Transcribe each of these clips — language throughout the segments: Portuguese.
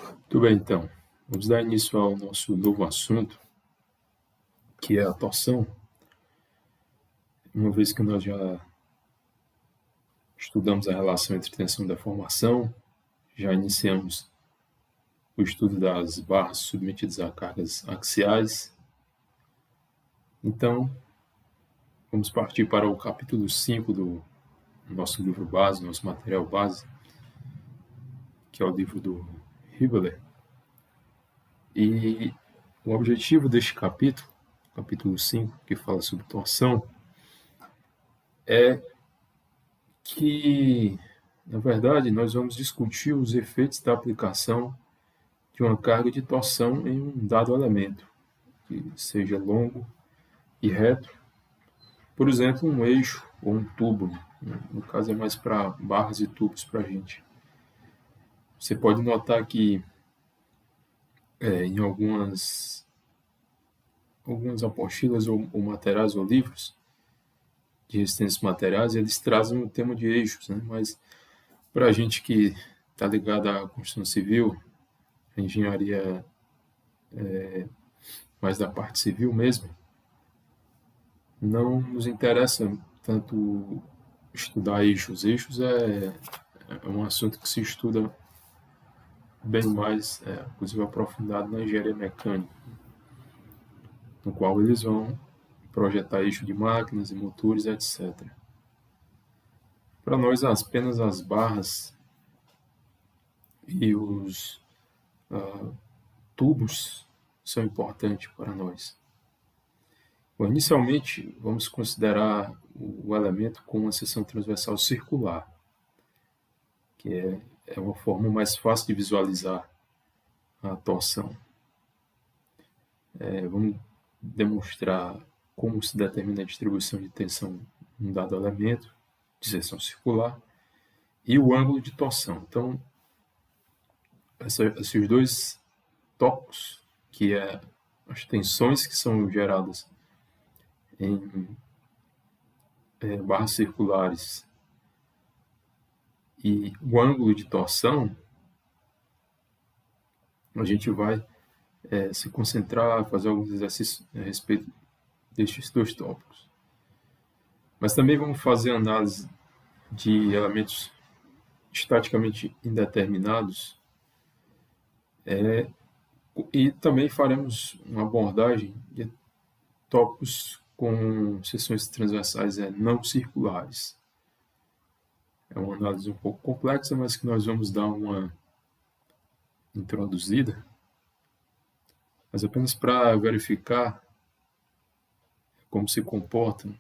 Muito bem, então. Vamos dar início ao nosso novo assunto, que é a torção. Uma vez que nós já estudamos a relação entre tensão e deformação, já iniciamos o estudo das barras submetidas a cargas axiais. Então, vamos partir para o capítulo 5 do nosso livro base, nosso material base, que é o livro do Hibbeler. E o objetivo deste capítulo 5, que fala sobre torção, é que, na verdade, nós vamos discutir os efeitos da aplicação de uma carga de torção em um dado elemento, que seja longo e reto, por exemplo, um eixo ou um tubo. No caso, é mais para barras e tubos para a gente. Você pode notar que em algumas apostilas ou materiais ou livros de resistências materiais, eles trazem o tema de eixos, né? Mas para a gente que está ligado à construção civil, a engenharia mais da parte civil mesmo, não nos interessa tanto estudar eixos. Eixos é um assunto que se estuda bem mais, inclusive aprofundado na engenharia mecânica, no qual eles vão projetar eixo de máquinas e motores, etc. Para nós, apenas as barras e os tubos são importantes para nós. Bom, inicialmente, vamos considerar o elemento com uma seção transversal circular, que é uma forma mais fácil de visualizar a torção. Vamos demonstrar como se determina a distribuição de tensão em um dado elemento de seção circular e o ângulo de torção. Então, esses dois tópicos, que é as tensões que são geradas em barras circulares e o ângulo de torção, a gente vai se concentrar, fazer alguns exercícios a respeito destes dois tópicos. Mas também vamos fazer análise de elementos estaticamente indeterminados e também faremos uma abordagem de tópicos com seções transversais não circulares. É uma análise um pouco complexa, mas que nós vamos dar uma introduzida, mas apenas para verificar como se comportam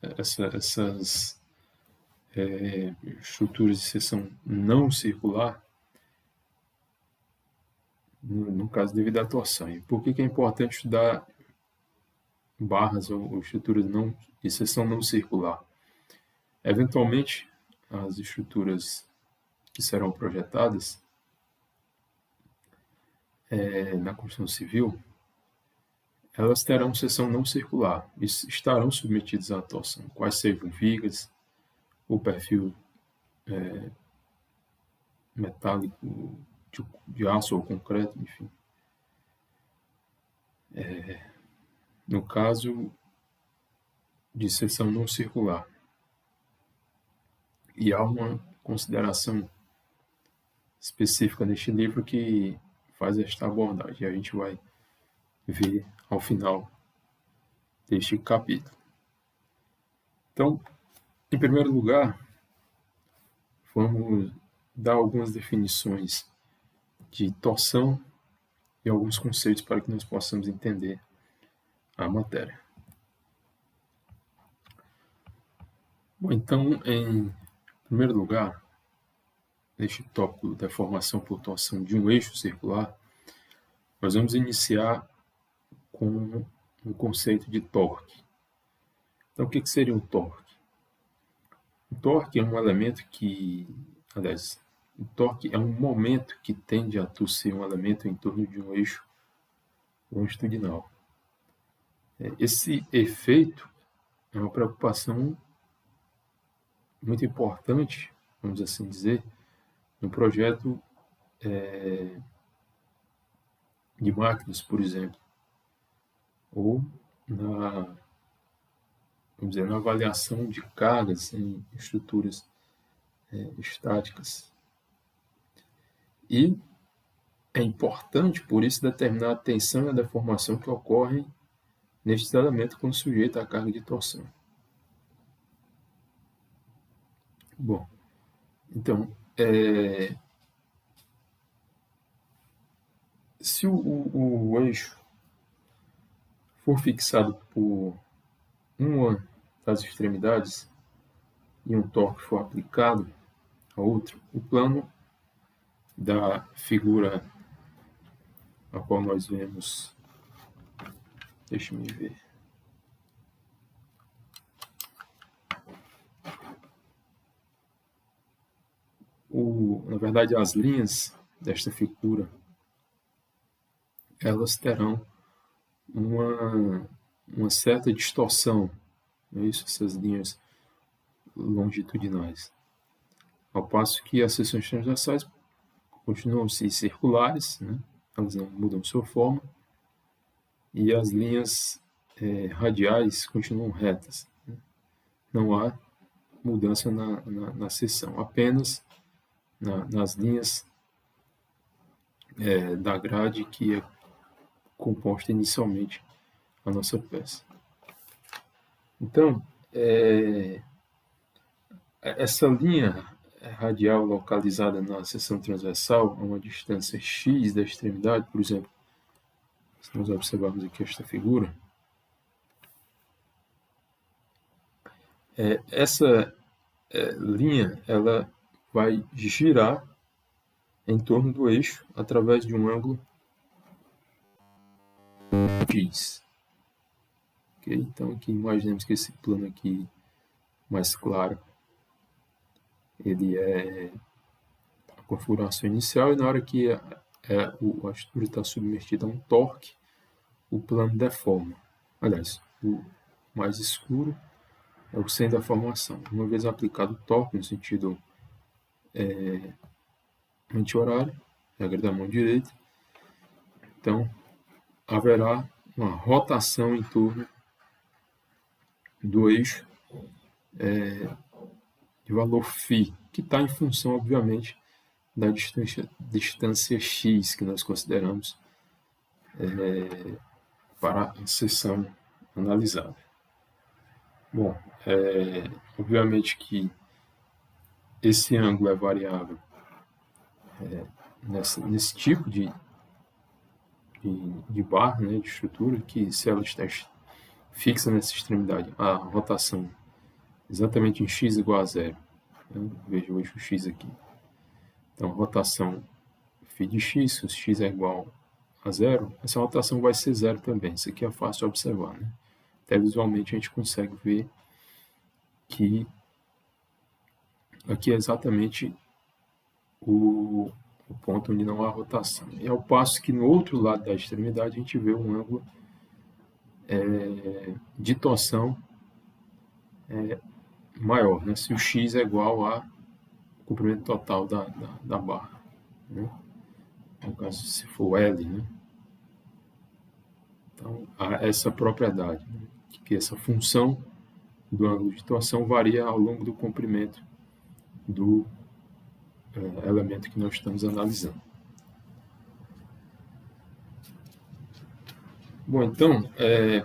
essas estruturas de seção não circular, no caso devido à torção. E por que é importante estudar barras ou estruturas de seção não circular? Eventualmente, as estruturas que serão projetadas na construção civil, elas terão seção não circular e estarão submetidas à torção, quais sejam vigas, o perfil metálico de aço ou concreto, enfim. No caso de seção não circular. E há uma consideração específica neste livro que faz esta abordagem, e a gente vai ver ao final deste capítulo. Então, em primeiro lugar, vamos dar algumas definições de torção e alguns conceitos para que nós possamos entender a matéria. Bom, então, em primeiro lugar, neste tópico da formação por torção de um eixo circular, nós vamos iniciar com o conceito de torque. Então, o que seria um torque? O torque é um elemento o torque é um momento que tende a torcer um elemento em torno de um eixo longitudinal. Esse efeito é uma preocupação muito importante, vamos assim dizer, no projeto de máquinas, por exemplo, ou na, vamos dizer, na avaliação de cargas em estruturas estáticas. E é importante, por isso, determinar a tensão e a deformação que ocorrem nestes elementos quando sujeito à carga de torção. Bom, então, se o eixo for fixado por uma das extremidades e um torque for aplicado a outro, o plano da figura a qual nós vemos, deixa-me ver, na verdade as linhas desta figura, elas terão uma certa distorção, não é isso? Essas linhas longitudinais. Ao passo que as seções transversais continuam circulares, né? Elas não mudam sua forma, e as linhas radiais continuam retas. Né? Não há mudança na seção, apenas nas linhas da grade que é composta inicialmente a nossa peça. Então, essa linha radial localizada na seção transversal a uma distância x da extremidade, por exemplo, se nós observarmos aqui esta figura, essa linha ela vai girar em torno do eixo através de um ângulo x. Okay? Então, aqui imaginemos que esse plano aqui mais claro, ele é a configuração inicial, e na hora que a estrutura está submetida a um torque, o plano deforma. Aliás, o mais escuro é o sem deformação. Uma vez aplicado o torque no sentido anti-horário, regra da mão direita, então haverá uma rotação em torno do eixo de valor φ, que está em função, obviamente, da distância x que nós consideramos para a seção analisada. Bom, obviamente que esse ângulo é variável nesse tipo de barra, né, de estrutura, que se ela está fixa nessa extremidade, a rotação exatamente em x igual a zero. Né? Veja o eixo x aqui. Então, rotação φ de x, se x é igual a zero, essa rotação vai ser zero também. Isso aqui é fácil de observar. Né? Até visualmente a gente consegue ver que aqui é exatamente o ponto onde não há rotação. E ao passo que no outro lado da extremidade a gente vê um ângulo de torção maior, né? Se o x é igual ao comprimento total da barra. Né? No caso, se for L, né? Então, há essa propriedade, né? Que essa função do ângulo de torção varia ao longo do comprimento do elemento que nós estamos analisando. Bom, então,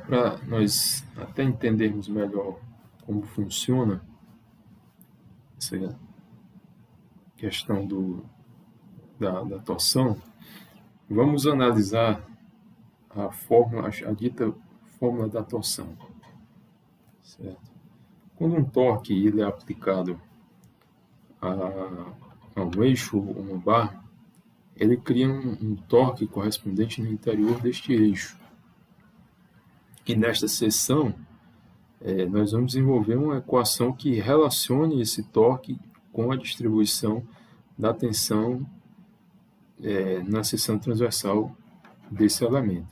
para nós até entendermos melhor como funciona essa questão da torção, vamos analisar a dita fórmula da torção. Certo? Quando um torque ele é aplicado a um eixo ou uma barra, ele cria um torque correspondente no interior deste eixo. E nesta seção, nós vamos desenvolver uma equação que relacione esse torque com a distribuição da tensão na seção transversal desse elemento.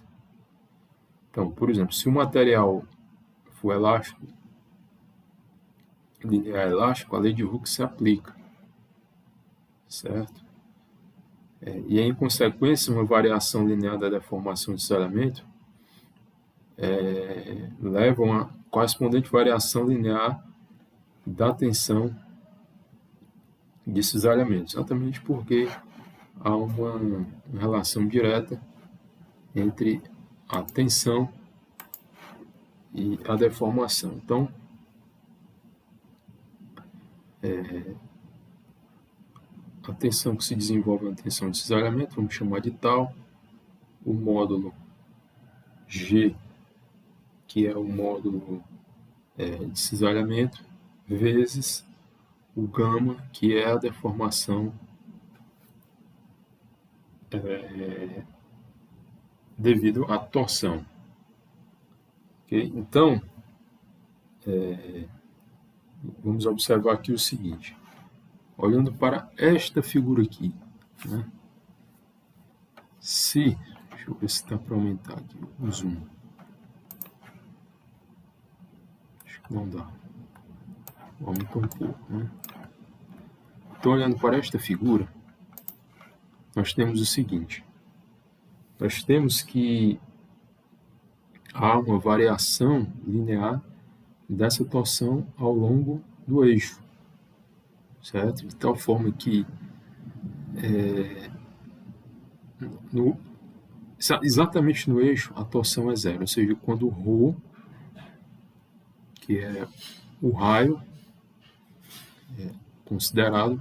Então, por exemplo, se o material for elástico, linear elástico, a lei de Hooke se aplica, certo? E, em consequência, uma variação linear da deformação de cisalhamento leva a uma correspondente variação linear da tensão de cisalhamento, exatamente porque há uma relação direta entre a tensão e a deformação. Então, a tensão que se desenvolve é uma tensão de cisalhamento, vamos chamar de tal, o módulo G, que é o módulo de cisalhamento, vezes o gama, que é a deformação devido à torção. Okay? Então, vamos observar aqui o seguinte, olhando para esta figura aqui, né? Deixa eu ver se dá para aumentar aqui o zoom. Acho que não dá. Aumenta um pouco, né? Então, olhando para esta figura, nós temos o seguinte. Nós temos que há uma variação linear dessa torção ao longo do eixo, certo? De tal forma que exatamente no eixo a torção é zero, ou seja, quando o ρ, que é o raio considerado,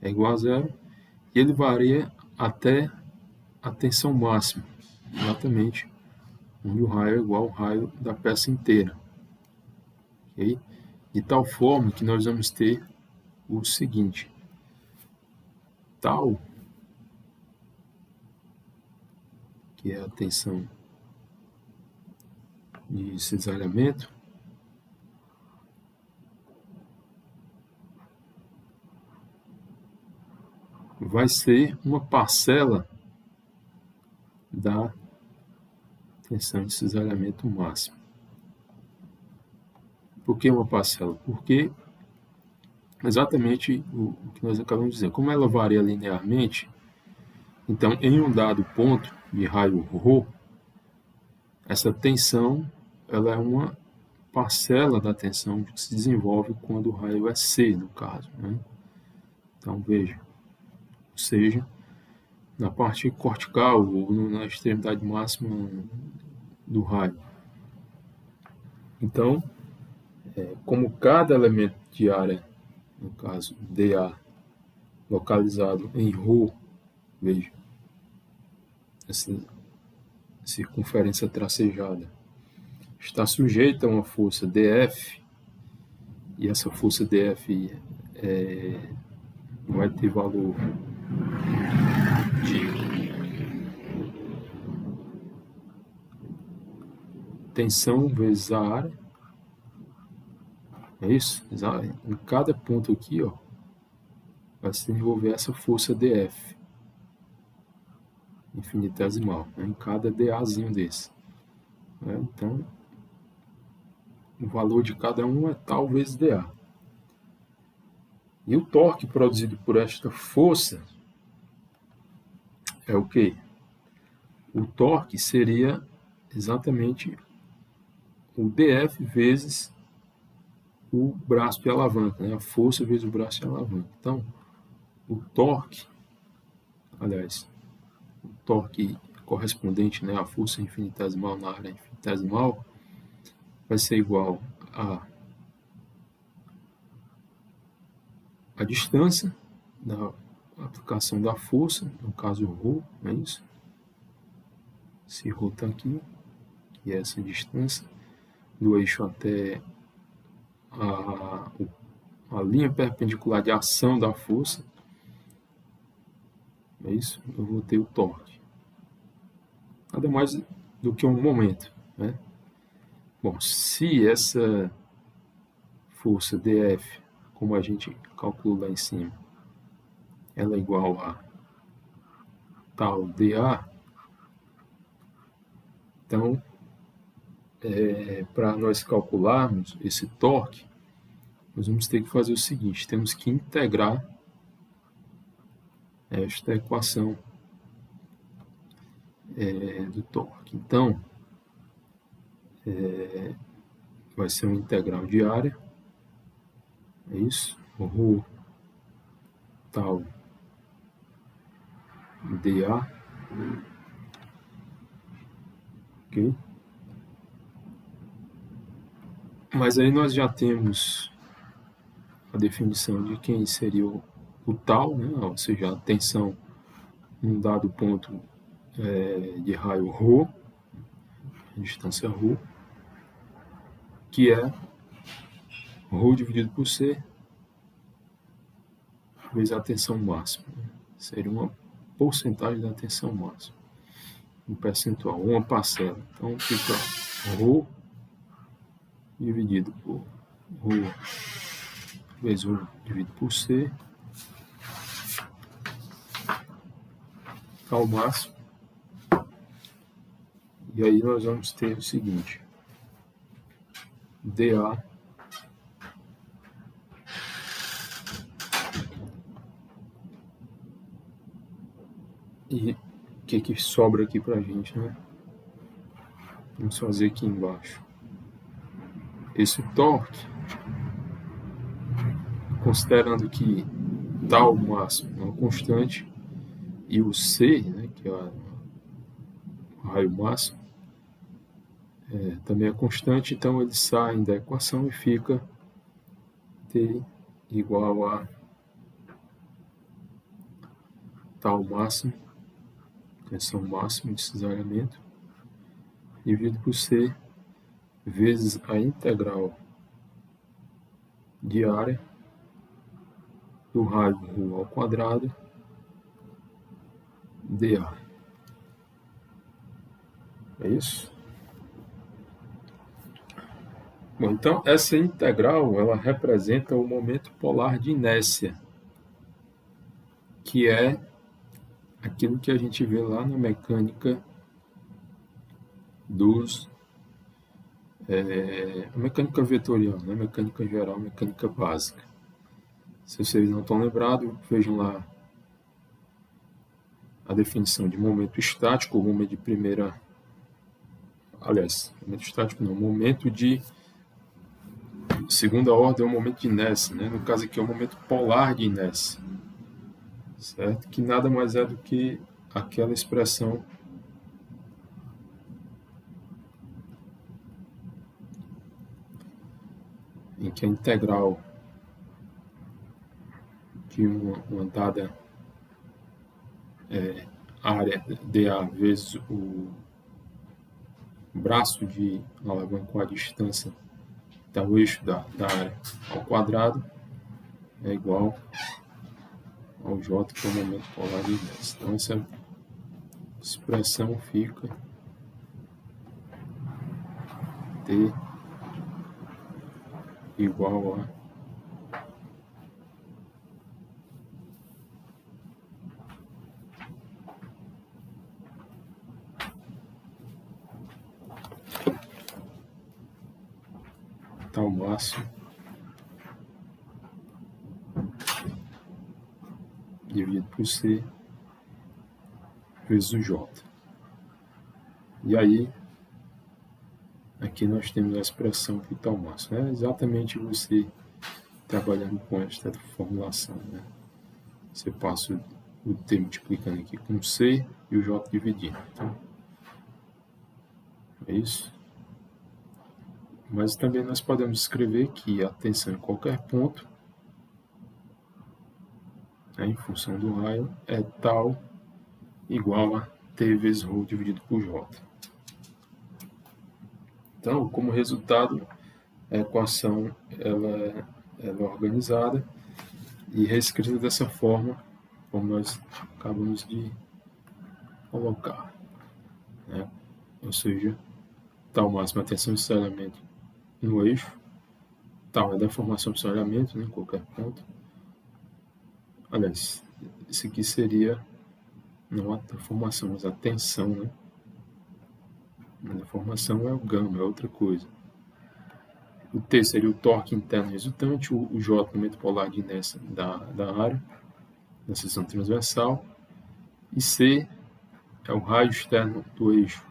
é igual a zero, e ele varia até a tensão máxima, exatamente onde o raio é igual ao raio da peça inteira. Okay? De tal forma que nós vamos ter o seguinte, tal, que é a tensão de cisalhamento, vai ser uma parcela da tensão de cisalhamento máxima. Por que uma parcela? Porque exatamente o que nós acabamos de dizer, como ela varia linearmente, então em um dado ponto de raio ρ, essa tensão ela é uma parcela da tensão que se desenvolve quando o raio é C, no caso, né? Então veja, ou seja, na parte cortical ou na extremidade máxima do raio. Então, como cada elemento de área, no caso dA, localizado em ρ, veja, essa circunferência tracejada, está sujeita a uma força dF, e essa força dF vai ter valor de tensão vezes a área, é isso? Em cada ponto aqui, ó, vai se desenvolver essa força dF, infinitesimal, né, em cada dAzinho desse. Né? Então, o valor de cada um é tal vezes dA. E o torque produzido por esta força é o quê? O torque seria exatamente o dF vezes o braço de alavanca, né? A força vezes o braço de alavanca. Então, o torque correspondente, né, à força infinitesimal na área infinitesimal vai ser igual a distância da aplicação da força, no caso ρ, não é isso? Se ρ está aqui, que é essa distância do eixo até a linha perpendicular de ação da força, é isso? Eu vou ter o torque. Nada mais do que um momento, né? Bom, se essa força dF, como a gente calculou lá em cima, ela é igual a tal dA, então, para nós calcularmos esse torque, nós vamos ter que fazer o seguinte, temos que integrar esta equação do torque. Então, vai ser uma integral de área, é isso, ρ tal dA, ok? Mas aí nós já temos a definição de quem seria o tal, né? Ou seja, a tensão num dado ponto de raio ρ, distância ρ, que é ρ dividido por C vezes a tensão máxima. Seria uma porcentagem da tensão máxima. Um percentual, uma parcela. Então fica ρ dividido por ρ vezes ρ dividido por C ao máximo. E aí nós vamos ter o seguinte: dA e o que sobra aqui pra gente, né? Vamos fazer aqui embaixo. Esse torque, considerando que tal máximo é uma constante e o C, né, que é o raio máximo, também é constante, então eles saem da equação e fica T igual a tal máximo, tensão máxima de cisalhamento, dividido por C vezes a integral de área do raio ρ ao quadrado dA. É isso? Bom, então essa integral ela representa o momento polar de inércia, que é aquilo que a gente vê lá na mecânica mecânica vetorial, né? Mecânica geral, mecânica básica. Se vocês não estão lembrados, vejam lá a definição de momento estático, ou momento de primeira... Aliás, momento estático não, momento de segunda ordem é o momento de inércia, né? No caso aqui é o momento polar de inércia, certo? Que nada mais é do que aquela expressão em que a integral de uma dada área dA vezes o braço de alavancar a distância do eixo da área ao quadrado é igual ao J, que é o momento polar de inércia. Então essa expressão fica T igual a tal máximo dividido por C vezes o J. E aí, aqui nós temos a expressão para o tal máximo. É exatamente você trabalhando com esta formulação, né? Você passa o T multiplicando aqui com C e o J dividindo. Então, é isso. Mas também nós podemos escrever que a tensão em qualquer ponto, em função do raio, é tal igual a T vezes ρ dividido por J. Então, como resultado, a equação ela é organizada e reescrita dessa forma, como nós acabamos de colocar, né? Ou seja, tal máxima tensão de cisalhamento no eixo, tal é a deformação do cisalhamento, né, em qualquer ponto. Aliás, isso aqui seria não a deformação, mas a tensão, né? A deformação é o gama, é outra coisa. O T seria o torque interno resultante, o J, o momento polar de inércia da área, da seção transversal, e C é o raio externo do eixo,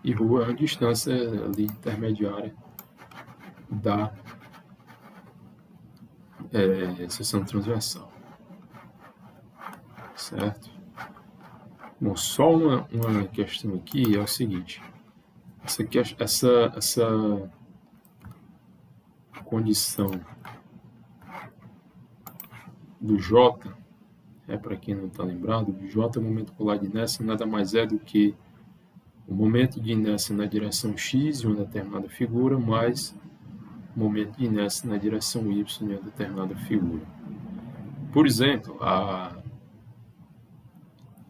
e ρ é a distância ali intermediária da seção transversal, certo? Bom, só uma questão aqui é o seguinte: essa condição do J, para quem não está lembrado, o J, o momento polar de inércia, nada mais é do que o momento de inércia na direção x em uma determinada figura, mais o momento de inércia na direção y em uma determinada figura. Por exemplo,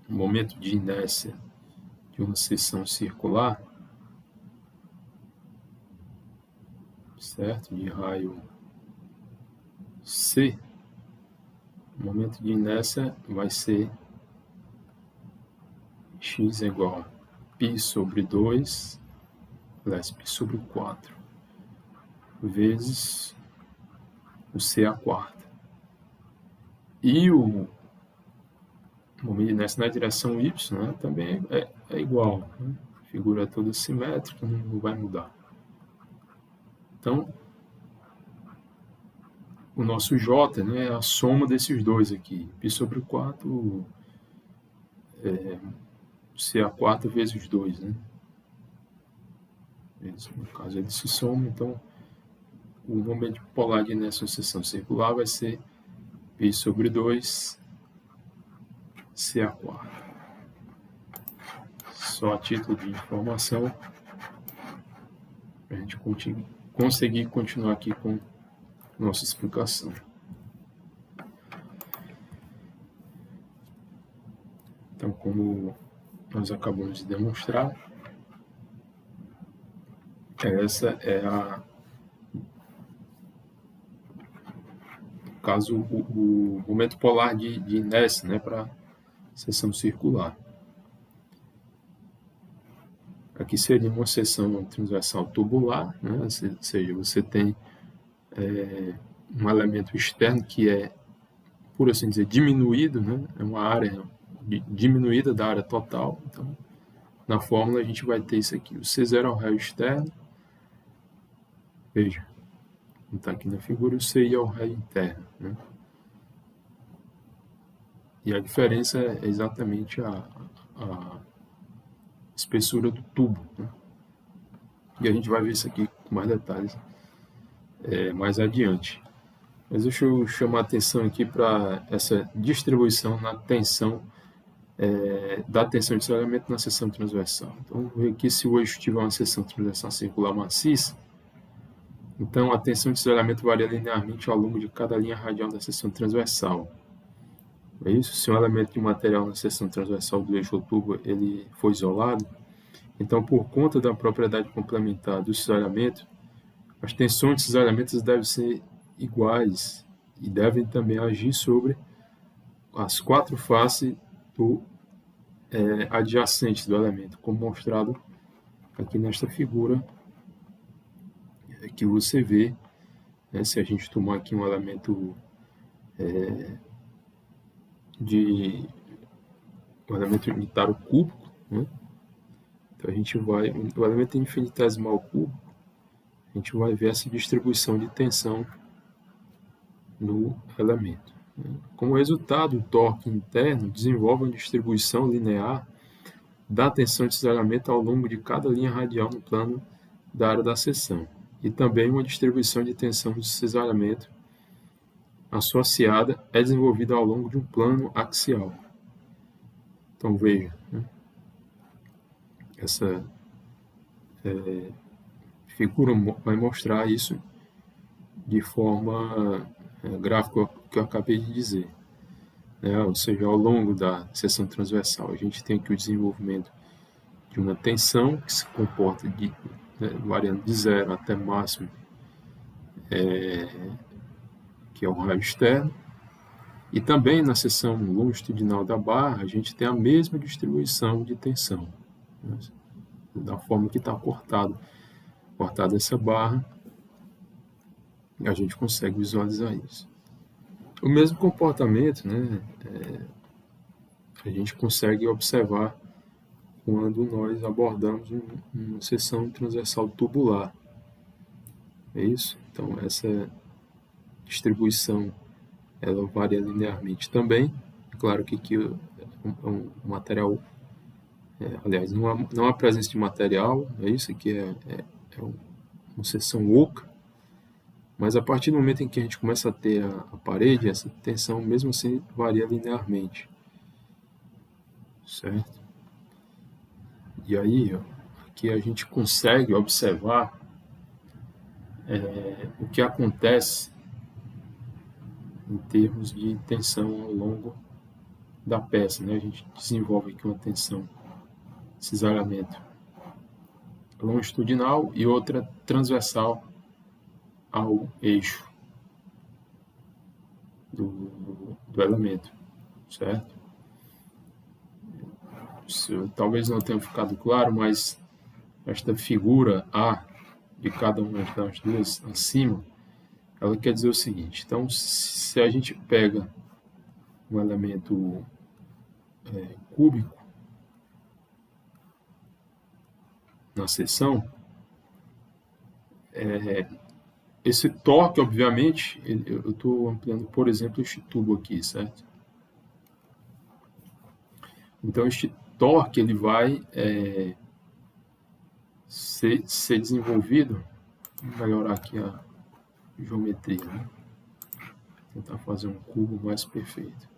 o momento de inércia de uma seção circular, certo? De raio C, o momento de inércia vai ser x é igual a π sobre 2, aliás, π sobre 4, vezes o C à quarta. E o momento de inércia na direção y, né, também é igual. Né? A figura é toda simétrica, não vai mudar. Então, o nosso J, né, é a soma desses dois aqui. Π sobre 4, C a quarta vezes 2. Né? No caso, ele se soma, então o momento polar de inércia na seção circular vai ser π sobre 2, C a quarta. Só a título de informação, para a gente conseguir continuar aqui com nossa explicação. Então, como nós acabamos de demonstrar, essa é no caso, o momento polar de inércia, né, para a seção circular. Aqui seria uma seção transversal tubular, né, ou seja, você tem um elemento externo que é, por assim dizer, diminuído, né, é uma área diminuída da área total. Então, na fórmula a gente vai ter isso aqui. O C0 é o raio externo, veja, está aqui na figura, o CI é o raio interno. Né? E a diferença é exatamente a espessura do tubo. Né? E a gente vai ver isso aqui com mais detalhes mais adiante. Mas deixa eu chamar a atenção aqui para essa distribuição na tensão, da tensão de isolamento na seção transversal. Então, vou ver aqui se o eixo tiver uma seção transversal circular maciça. Então, a tensão de isolamento varia linearmente ao longo de cada linha radial da seção transversal. É isso? Se um elemento de material na seção transversal do eixo ou tubo ele for isolado, então, por conta da propriedade complementar do isolamento, as tensões de isolamento devem ser iguais e devem também agir sobre as quatro faces adjacentes do elemento, como mostrado aqui nesta figura que você vê, né, se a gente tomar aqui um elemento unitário cúbico, né, então a gente vai, o elemento infinitesimal cúbico, a gente vai ver essa distribuição de tensão no elemento. Como resultado, o torque interno desenvolve uma distribuição linear da tensão de cisalhamento ao longo de cada linha radial no plano da área da seção, e também uma distribuição de tensão de cisalhamento associada é desenvolvida ao longo de um plano axial. Então veja, né? Essa figura vai mostrar isso de forma gráfica que eu acabei de dizer. Ou seja, ao longo da seção transversal, a gente tem aqui o desenvolvimento de uma tensão que se comporta variando de 0 até máximo, que é o raio externo. E também na seção longitudinal da barra, a gente tem a mesma distribuição de tensão, né? Da forma que está cortada essa barra, a gente consegue visualizar isso. O mesmo comportamento, né, a gente consegue observar quando nós abordamos uma seção transversal tubular. É isso? Então, essa distribuição ela varia linearmente também. Claro que aqui um material, aliás, não há presença de material, é isso? Aqui é uma seção oca, mas a partir do momento em que a gente começa a ter a parede, essa tensão mesmo assim varia linearmente, certo? E aí, ó, aqui a gente consegue observar o que acontece em termos de tensão ao longo da peça, né? A gente desenvolve aqui uma tensão, cisalhamento longitudinal e outra transversal ao eixo do elemento, certo? Isso, talvez não tenha ficado claro, mas esta figura A de cada uma das duas acima, ela quer dizer o seguinte: então, se a gente pega um elemento cúbico na seção, esse torque, obviamente, eu estou ampliando, por exemplo, este tubo aqui, certo? Então, este torque ele vai ser desenvolvido. Vou melhorar aqui a geometria, né? Tentar fazer um cubo mais perfeito.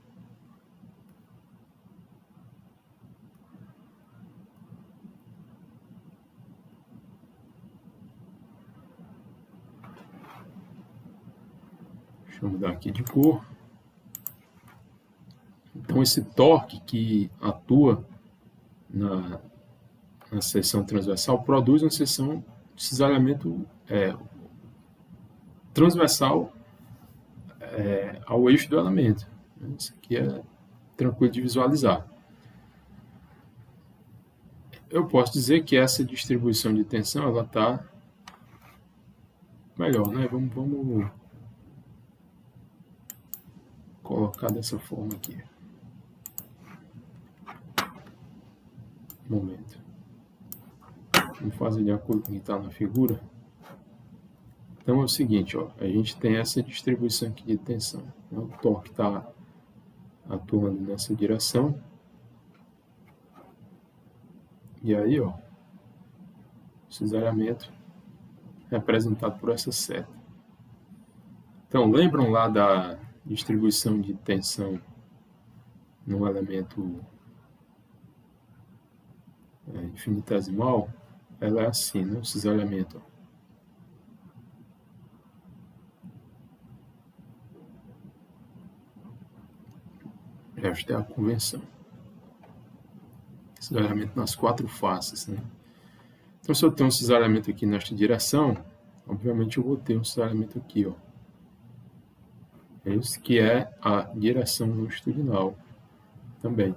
Deixa eu mudar aqui de cor. Então, esse torque que atua na seção transversal produz uma seção de cisalhamento transversal ao eixo do elemento. Isso aqui é tranquilo de visualizar. Eu posso dizer que essa distribuição de tensão ela está melhor, né? Vamos colocar dessa forma aqui. Um momento. Vamos fazer de acordo com o que está na figura. Então é o seguinte, ó, a gente tem essa distribuição aqui de tensão, né? O torque está atuando nessa direção. E aí, ó, o cisalhamento representado por essa seta. Então, lembram lá da distribuição de tensão num elemento infinitesimal? Ela é assim, né? O cisalhamento. Esta é a convenção. Cisalhamento nas quatro faces, né? Então, se eu tenho um cisalhamento aqui nesta direção, obviamente eu vou ter um cisalhamento aqui, ó. É isso que é a direção longitudinal também,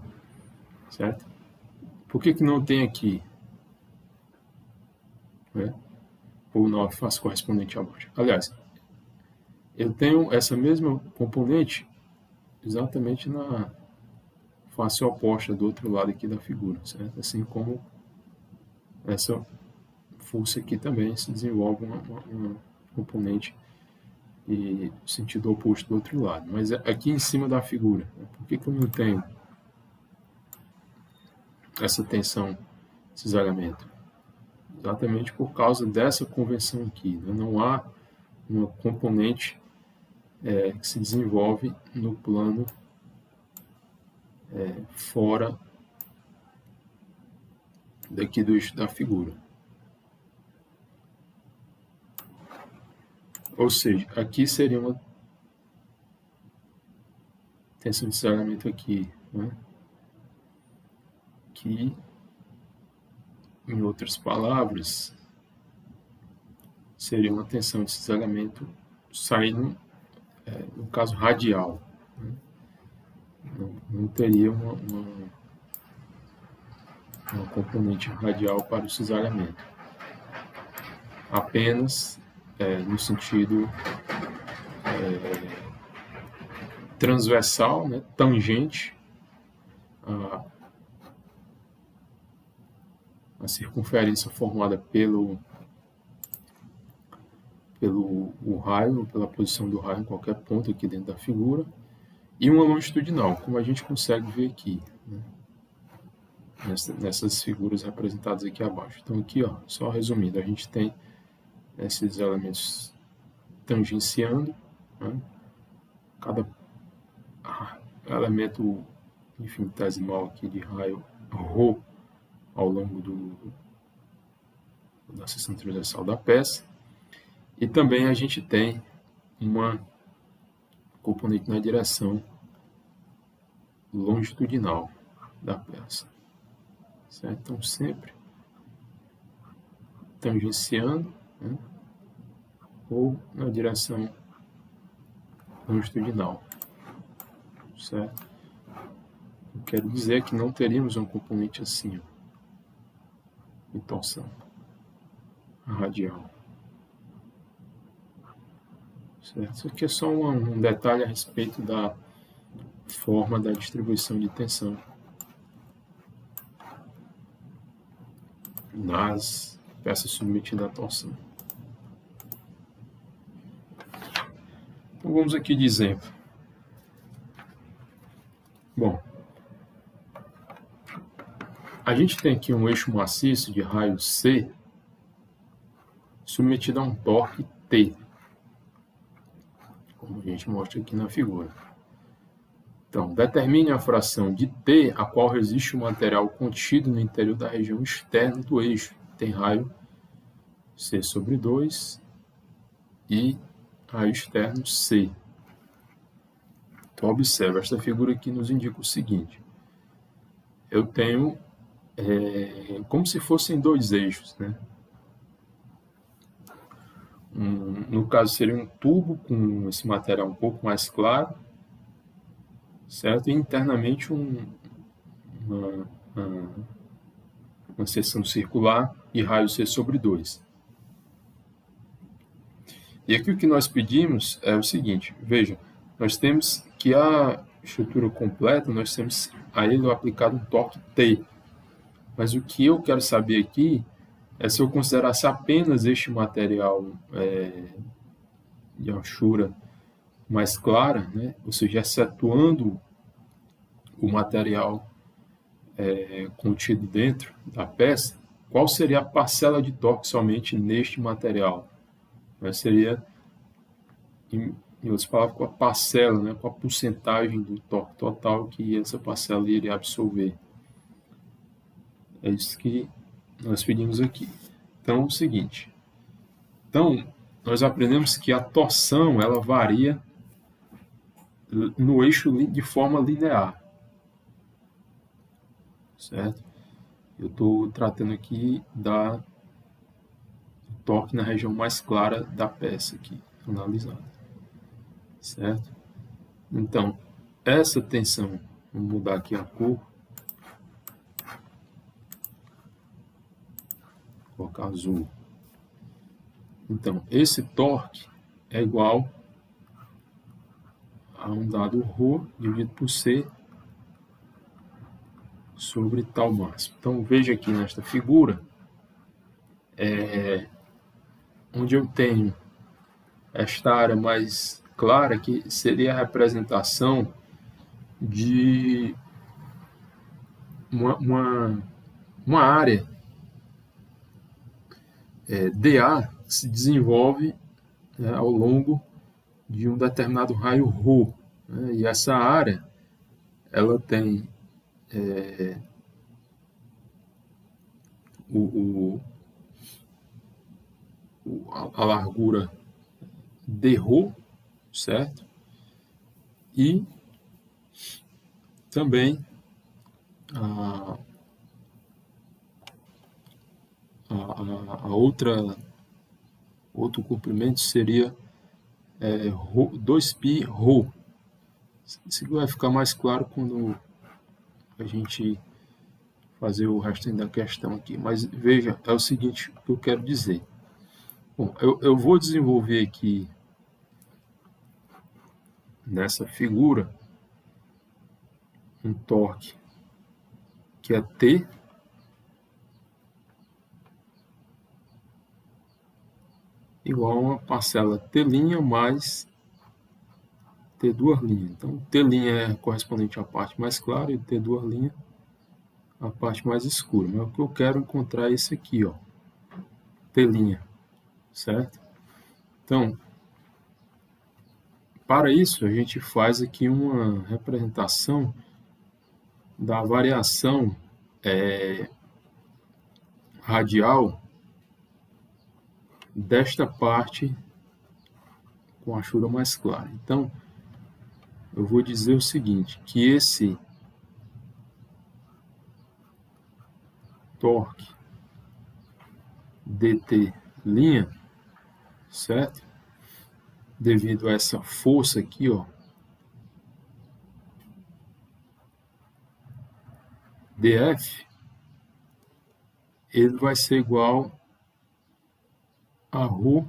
certo? Por que não tem aqui? Né? Ou na face correspondente abaixo. Aliás, eu tenho essa mesma componente exatamente na face oposta do outro lado aqui da figura, certo? Assim como essa força aqui também se desenvolve uma componente e sentido oposto do outro lado. Mas aqui em cima da figura, né? Por que eu não tenho essa tensão, cisalhamento? Exatamente por causa dessa convenção aqui, né? Não há uma componente que se desenvolve no plano fora daqui do eixo da figura. Ou seja, aqui seria uma tensão de cisalhamento aqui, né? Que, em outras palavras, seria uma tensão de cisalhamento saindo, no caso, radial. Né? Não teria uma componente radial para o cisalhamento. Apenas no sentido transversal, né, tangente a circunferência formada pelo raio, pela posição do raio em qualquer ponto aqui dentro da figura, e uma longitudinal, como a gente consegue ver aqui, né, nessas figuras representadas aqui abaixo. Então aqui, ó, só resumindo, a gente tem esses elementos tangenciando, né, cada elemento infinitesimal aqui de raio ρ ao longo da seção transversal da peça. E também a gente tem uma componente na direção longitudinal da peça. Certo? Então, sempre tangenciando, né, ou na direção longitudinal. Certo? Eu quero dizer que não teríamos um componente assim, ó, de torção radial. Certo? Isso aqui é só um detalhe a respeito da forma da distribuição de tensão nas peças submetidas à torção. Então vamos aqui de exemplo. Bom, a gente tem aqui um eixo maciço de raio C submetido a um torque T, como a gente mostra aqui na figura. Então, determine a fração de T a qual resiste o material contido no interior da região externa do eixo. Tem raio C/2 e raio externo C. Então, observe, esta figura aqui nos indica o seguinte. Eu tenho como se fossem dois eixos, né? No caso, seria um tubo com esse material um pouco mais claro, certo? E internamente uma seção circular e raio C/2. E aqui o que nós pedimos é o seguinte, veja, nós temos que a estrutura completa, nós temos a ele aplicado um torque T. Mas o que eu quero saber aqui é se eu considerasse apenas este material de anchura mais clara, né, ou seja, excetuando o material contido dentro da peça, qual seria a parcela de torque somente neste material? Mas seria, em outras palavras, com a parcela, né, com a porcentagem do torque total que essa parcela iria absorver. É isso que nós pedimos aqui. Então, é o seguinte. Então, nós aprendemos que a torção ela varia no eixo de forma linear. Certo? Eu estou tratando aqui do torque na região mais clara da peça aqui, analisada. Certo? Então, essa tensão, vamos mudar aqui a cor, colocar azul. Então, esse torque é igual a um dado ρ dividido por C sobre tal máximo. Então, veja aqui nesta figura, onde eu tenho esta área mais clara, que seria a representação de uma área dA que se desenvolve ao longo de um determinado raio ρ. Né? E essa área ela tem a largura dρ, certo? E também outro comprimento seria 2πρ. Isso vai ficar mais claro quando a gente fazer o resto da questão aqui. Mas veja, é o seguinte que eu quero dizer. Bom, eu vou desenvolver aqui nessa figura um torque que é T igual a uma parcela T' mais T2'. Então, T' é correspondente à parte mais clara e T2' a parte mais escura. Mas o que eu quero encontrar é esse aqui, ó, T', certo? Então, para isso, a gente faz aqui uma representação da variação radial desta parte com a achura mais clara. Então, eu vou dizer o seguinte, que esse torque dt', certo? Devido a essa força aqui, ó, dF, ele vai ser igual a ρ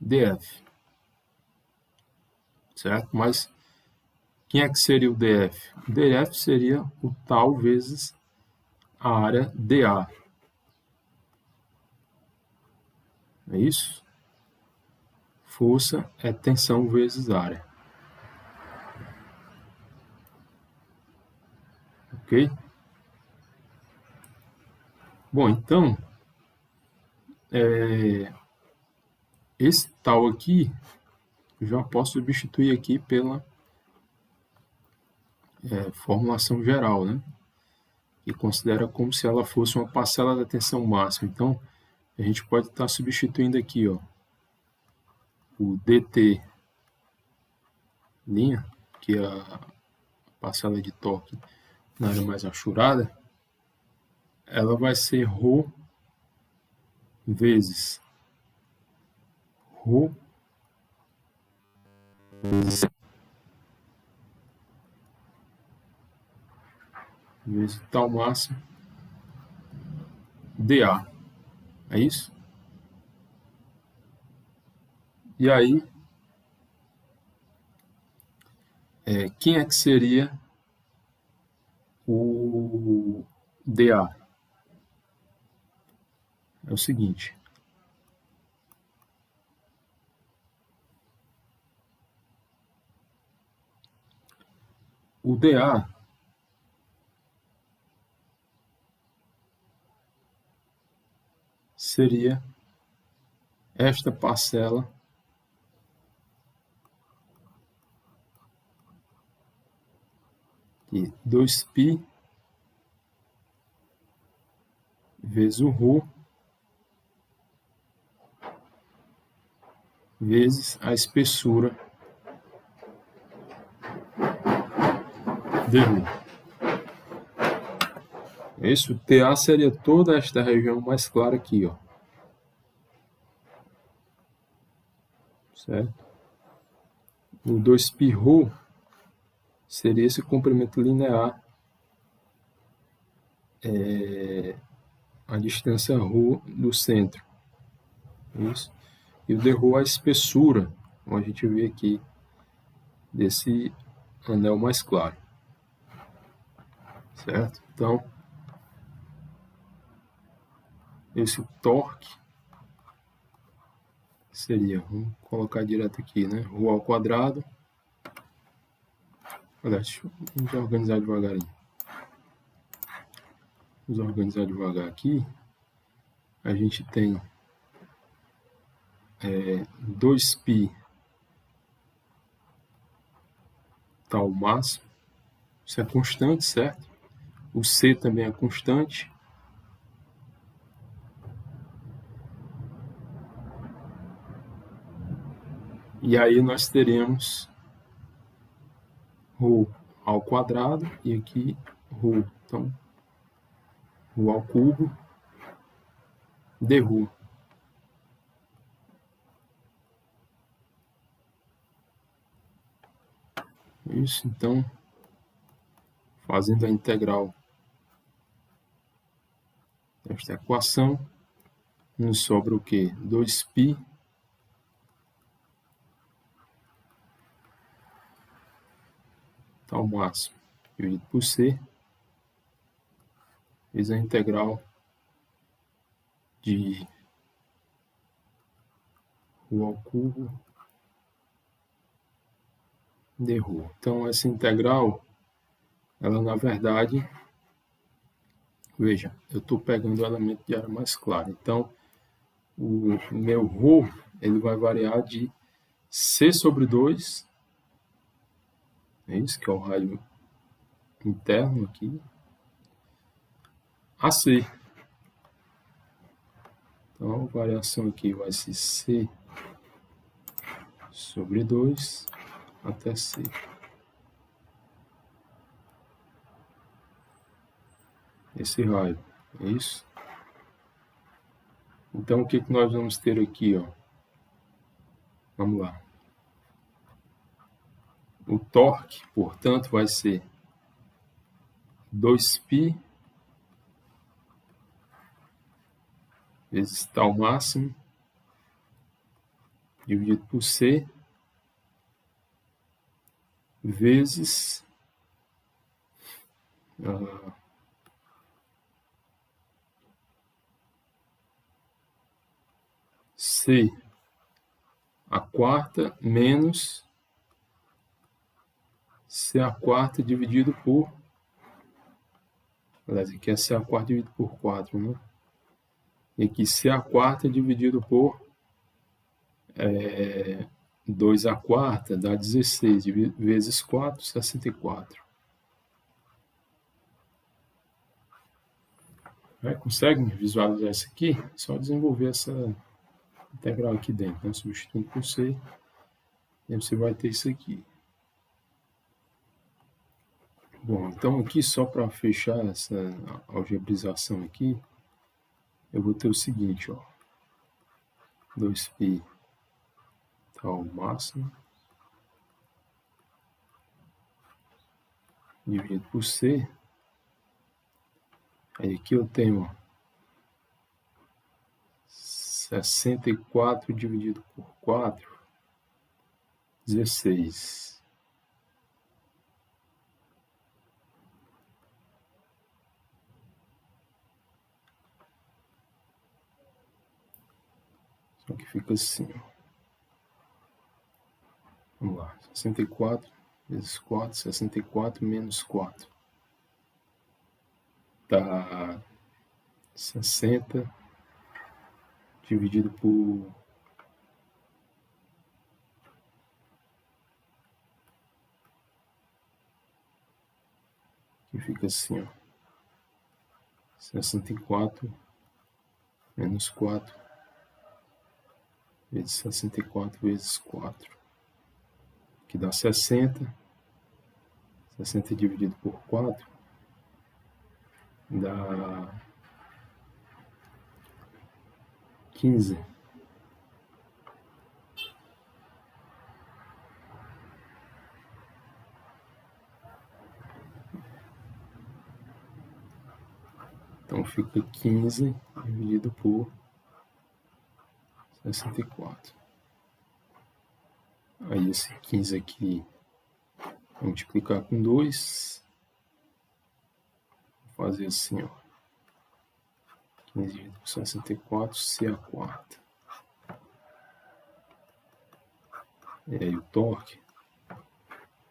dF, certo? Mas quem é que seria o dF? O dF seria o tal vezes a área dA. É isso? Força é tensão vezes área. Ok? Bom, então, esse tal aqui, eu já posso substituir aqui pela formulação geral, né? Que considera como se ela fosse uma parcela da tensão máxima. Então, a gente pode estar substituindo aqui, ó, o dt', que é a parcela de torque na área mais achurada, ela vai ser ρ vezes ρ vezes tal máximo dA. É isso? E aí, quem é que seria o dA? É o seguinte. O dA seria esta parcela de 2π vezes o ρ vezes a espessura de ρ. Esse TA seria toda esta região mais clara aqui, ó. Certo? O 2πρ seria esse comprimento linear, a distância ρ do centro. Isso. E o dρ é a espessura, como a gente vê aqui, desse anel mais claro. Certo? Então, esse torque seria, vamos colocar direto aqui, né? Ρ ao quadrado. Aliás, vamos organizar devagarinho. Vamos organizar devagar aqui. A gente tem 2π tal máximo. Isso é constante, certo? O C também é constante. E aí nós teremos ρ ao quadrado e aqui ρ. Então, ρ ao cubo dρ. Isso, então, fazendo a integral desta equação, nos sobra o quê? 2π ao máximo dividido por C, vezes a integral de ρ ao cubo de ρ. Então, essa integral, ela na verdade, veja, eu estou pegando o elemento de área mais clara. Então, o meu ρ, ele vai variar de C sobre 2, é isso que é o raio interno aqui, a C. Então, a variação aqui vai ser C sobre 2 até C. Esse raio, é isso? Então, o que nós vamos ter aqui, ó? Vamos lá. O torque, portanto, vai ser 2π vezes tal máximo dividido por C vezes C a quarta menos C a quarta dividido por... Aliás, aqui é C a quarta dividido por 4, né? E aqui C a quarta dividido por 2 a quarta dá 16, vezes 4, 64. Conseguem visualizar isso aqui? É só desenvolver essa integral aqui dentro, né? Substituindo por C, e você vai ter isso aqui. Bom, então aqui só para fechar essa algebrização aqui, eu vou ter o seguinte, ó, 2π ao máximo dividido por C. Aí aqui eu tenho 64 dividido por 4, 16. Só que fica assim, ó. Vamos lá, 64 vezes 4, 64 menos 4. Dá 60 dividido por... que fica assim, ó. 64 menos 4 vezes 64 vezes 4. Que dá 60. 60 dividido por 4 dá 15. Então fica 15 dividido por 64. Aí esse 15 aqui, multiplicar com 2. Vou fazer assim, ó. 15 dividido por 64, C a quarta. E aí o torque,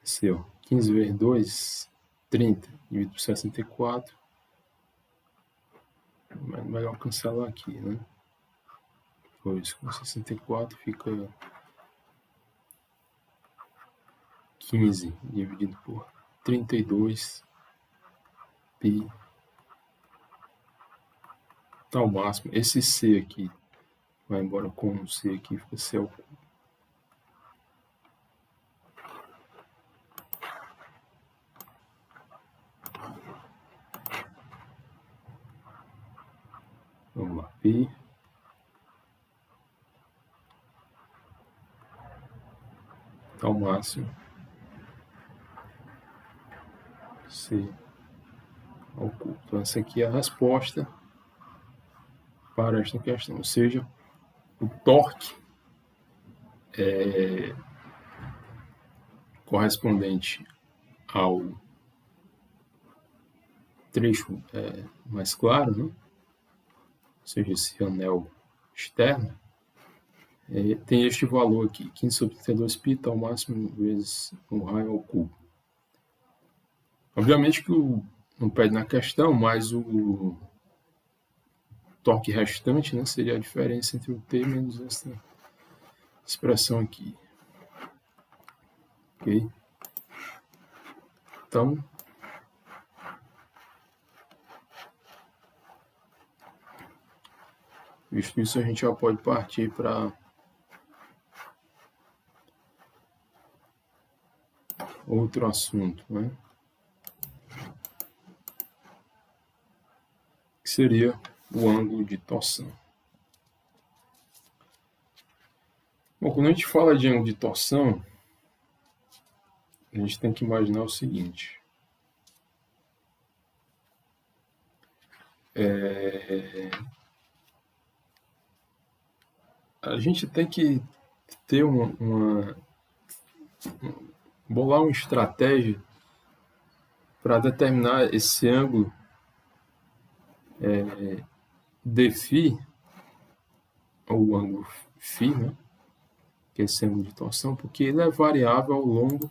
esse, ó, 15 vezes 2, 30, dividido por 64. Mas melhor cancelar aqui, né? Pois com 64 fica 15 dividido por 32 π ao máximo. Esse C aqui vai embora com o C aqui, fica C ao cubo. Vamos lá, π ao máximo C ao cubo. Então essa aqui é a resposta para esta questão, ou seja, o torque correspondente ao trecho mais claro, né? Ou seja, esse anel externo, tem este valor aqui, 15 sobre 32 π ao máximo vezes um raio ao cubo. Obviamente que não pede na questão, mas o torque restante, né, seria a diferença entre o T menos essa expressão aqui. Ok? Então, visto isso, a gente já pode partir para outro assunto, né? Que seria o ângulo de torção. Bom, quando a gente fala de ângulo de torção, a gente tem que imaginar o seguinte. A gente tem que ter bolar uma estratégia para determinar esse ângulo dφ, ou o ângulo φ, né? Que é esse ângulo de torção, porque ele é variável ao longo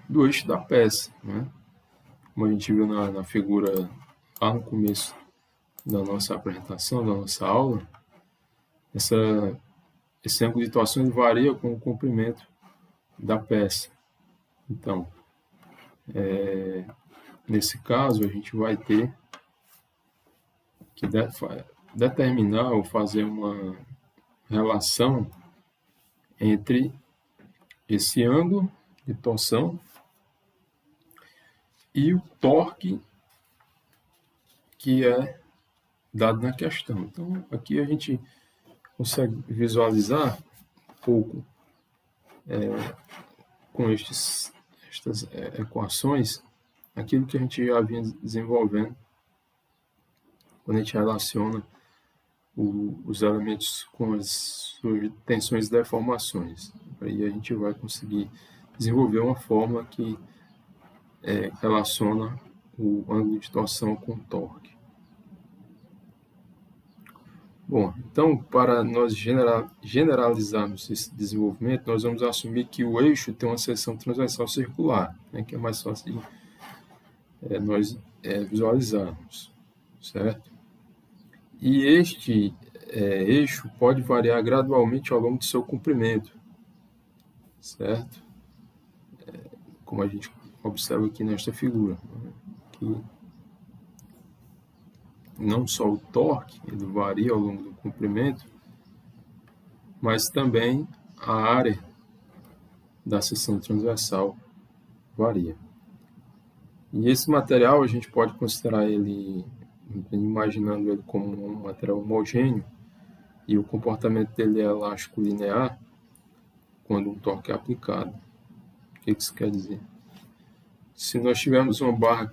do eixo da peça, né? Como a gente viu na figura lá no começo da nossa apresentação, da nossa aula, esse ângulo de torção ele varia com o comprimento da peça. Então, nesse caso, a gente vai ter que determinar ou fazer uma relação entre esse ângulo de torção e o torque que é dado na questão. Então, aqui a gente consegue visualizar um pouco com estas equações aquilo que a gente já vinha desenvolvendo quando a gente relaciona os elementos com as suas tensões e deformações. Aí a gente vai conseguir desenvolver uma fórmula que relaciona o ângulo de torção com o torque. Bom, então, para nós generalizarmos esse desenvolvimento, nós vamos assumir que o eixo tem uma seção transversal circular, né, que é mais fácil de nós visualizarmos, certo? E este eixo pode variar gradualmente ao longo do seu comprimento, certo? Como a gente observa aqui nesta figura, né, que não só o torque ele varia ao longo do comprimento, mas também a área da seção transversal varia. E esse material a gente pode considerar ele, imaginando ele como um material homogêneo, e o comportamento dele é elástico linear quando um torque é aplicado. O que isso quer dizer? Se nós tivermos uma barra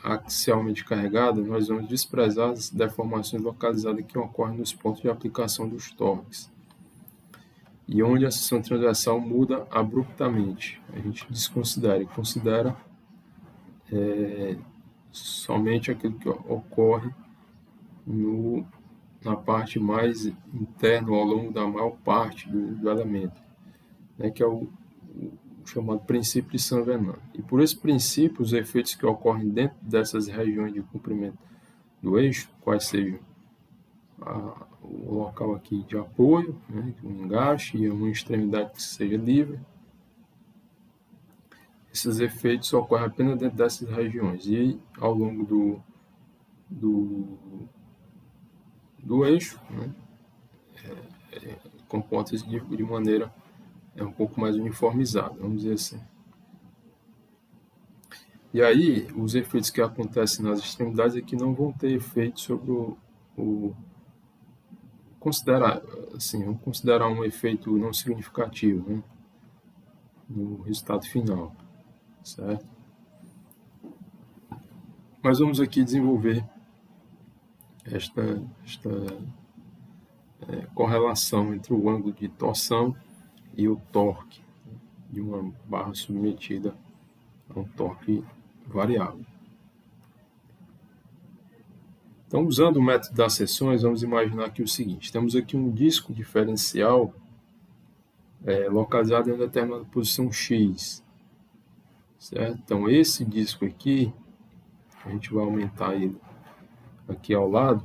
axialmente carregada, nós vamos desprezar as deformações localizadas que ocorrem nos pontos de aplicação dos torques, e onde a seção transversal muda abruptamente. A gente desconsidera e considera somente aquilo que ocorre na parte mais interna, ao longo da maior parte do elemento, né, que é o chamado princípio de Saint-Venant. E por esse princípio, os efeitos que ocorrem dentro dessas regiões de comprimento do eixo, quais sejam o local aqui de apoio, né, um engaste e uma extremidade que seja livre, esses efeitos ocorrem apenas dentro dessas regiões, e ao longo do eixo, né, comporta-se de maneira um pouco mais uniformizada, vamos dizer assim. E aí, os efeitos que acontecem nas extremidades é que não vão ter efeito sobre vamos considerar um efeito não significativo, né, no resultado final, certo? Mas vamos aqui desenvolver esta correlação entre o ângulo de torção e o torque. de uma barra submetida a um torque variável. Então, usando o método das seções, vamos imaginar aqui o seguinte: temos aqui um disco diferencial localizado em uma determinada posição X, certo? Então, esse disco aqui, a gente vai aumentar ele aqui ao lado,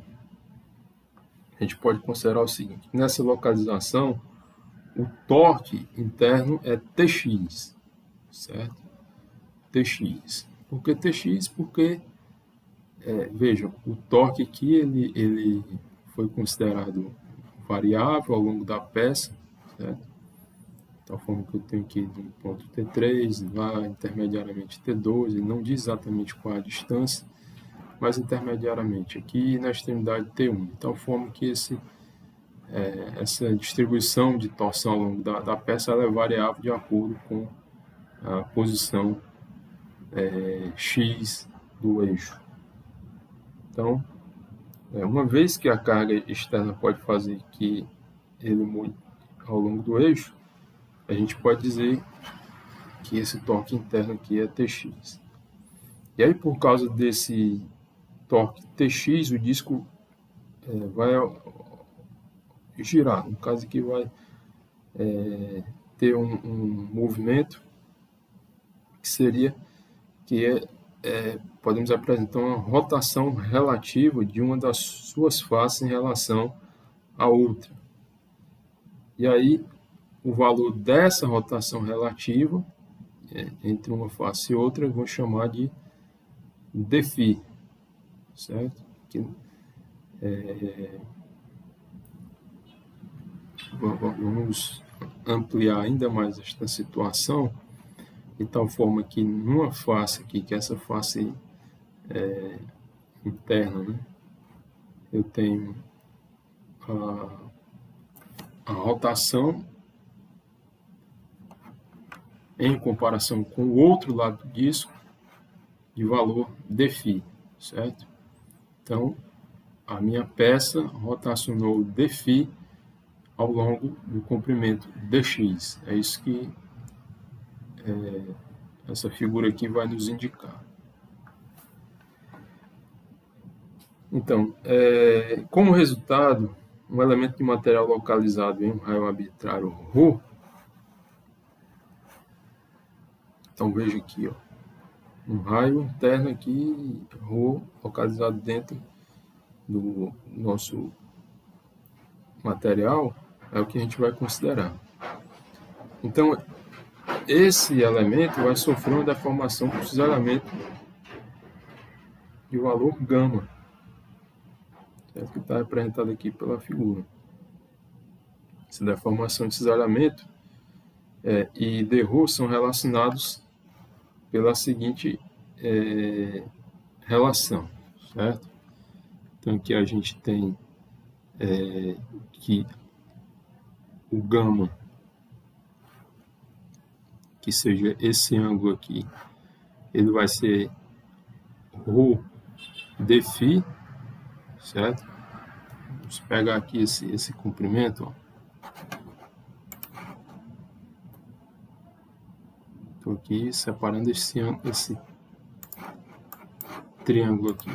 a gente pode considerar o seguinte: nessa localização, o torque interno é Tx, certo? Tx. Por que Tx? Porque, vejam, o torque aqui ele foi considerado variável ao longo da peça, certo? De tal forma que eu tenho aqui de um ponto T3, lá intermediariamente T2, ele não diz exatamente qual a distância, mas intermediariamente aqui na extremidade T1, de tal forma que essa distribuição de torção ao longo da peça ela é variável de acordo com a posição X do eixo. Então, uma vez que a carga externa pode fazer que ele mude ao longo do eixo, a gente pode dizer que esse torque interno aqui é Tx. E aí, por causa desse torque Tx, o disco vai girar. No caso aqui vai ter um movimento que podemos apresentar uma rotação relativa de uma das suas faces em relação à outra. E aí, o valor dessa rotação relativa entre uma face e outra, eu vou chamar de dφ, certo? Vamos ampliar ainda mais esta situação, de tal forma que numa face aqui, que essa face interna, né, eu tenho a rotação em comparação com o outro lado do disco de valor dφ, certo? Então, a minha peça rotacionou dφ ao longo do comprimento dx. É isso que essa figura aqui vai nos indicar. Então, como resultado, um elemento de material localizado em um raio arbitrário ρ. Então, veja aqui, ó, um raio interno aqui, ρ, localizado dentro do nosso material, é o que a gente vai considerar. Então, esse elemento vai sofrer uma deformação por cisalhamento de valor gama, certo? Que está representado aqui pela figura. Essa deformação de cisalhamento e dρ são relacionados pela seguinte relação, certo? Então, aqui a gente tem que o gama, que seja esse ângulo aqui, ele vai ser ρ dφ, certo? Vamos pegar aqui esse comprimento, ó. Estou aqui separando esse triângulo aqui.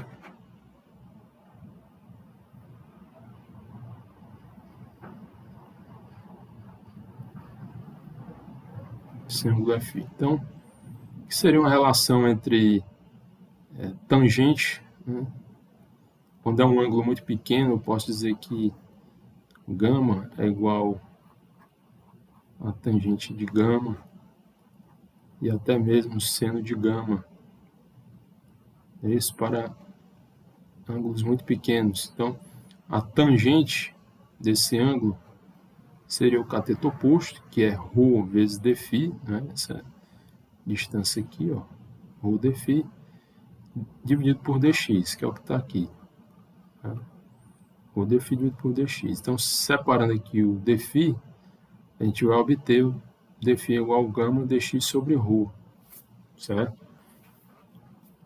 Esse ângulo é φ. Então, o que seria uma relação entre tangente, né? Quando é um ângulo muito pequeno, eu posso dizer que gama é igual a tangente de gama e até mesmo seno de gama. Isso para ângulos muito pequenos. Então, a tangente desse ângulo seria o cateto oposto, que é ρ vezes dφ, né? Essa distância aqui, ó, ρ dφ, dividido por dx, que é o que está aqui. Tá? O dφ dividido por dx. Então, separando aqui o dφ, a gente vai obter o dφ igual ao gama dx sobre ρ, certo?